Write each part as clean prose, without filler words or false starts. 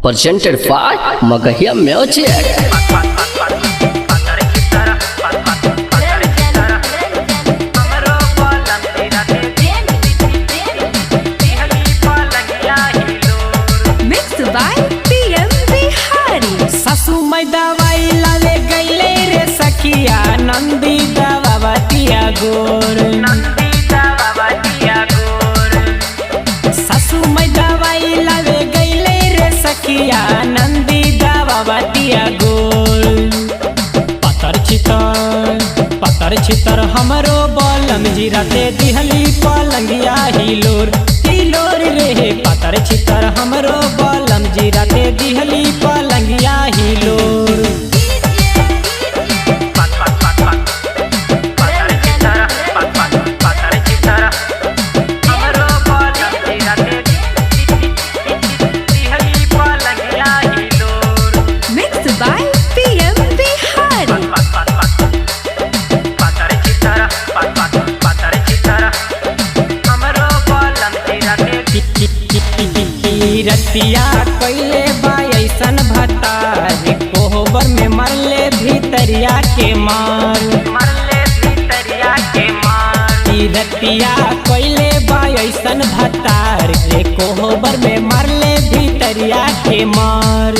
presented by Magahia Music. Mixed by PM Bihari. ससु मैं दवाई लाले गईले रे सखिया नंदी दवावतिया गोर ससु मैं दवाई लाले गईले रे सखिया नंदी दवावतिया गोर पतर छितर हमरो बलम जीराते दिहली पलंगिया हिलोर रे पतर छितर हमरो बलम जीराते दिहली पलंगिया हिलोर Mixed by PM Bihari. रतिया कैले बा ऐसन भतार कोहबर में मरले भीतरिया के मार रतिया कैले बा ऐसन भतार रे कोहबर में मरले भीतरिया के मार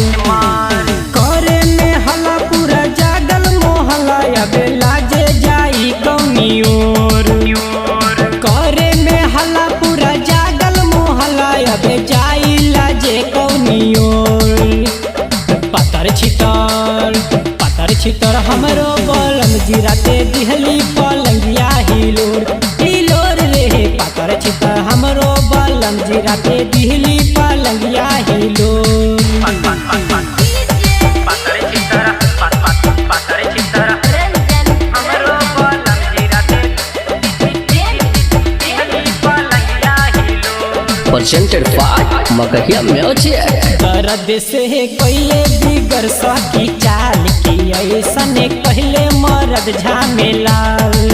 करे में हला पूरा जागल मोहला अबे लाजे जाई कौनी ओर करे में हला पूरा जागल मोहला अबे जाई लाजे कौनी ओर पतर छितर हमरो बलम जीराते दिहली पलंगिया हिलोर रे पतर छितर हमरो बलम जीराते दिहली पलंगिया हिलोर Presented by Magahia Music. दर्द से कैले बिगर सखी चाल की ऐसन कहले मरद झामेलाल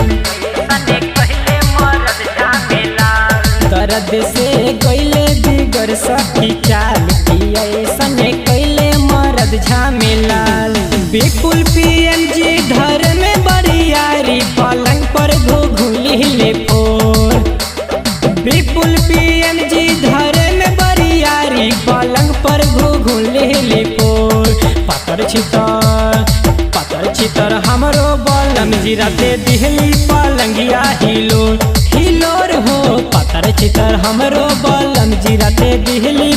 दर्द से कैले बिगर सखी चाल की ऐसन कहले मरद झामेलाल बिल्कुल PMG धर में बरियारी पलंग पर घुघुली ले फोर बिल्कुल PMG धर में बरियारी पलंग पर घुघुली ले फोर पतर छितर हमरो बलम जीराते दिहली पलंगिया हिलोर हो पतर छितर हमरो बलम जीराते दिहली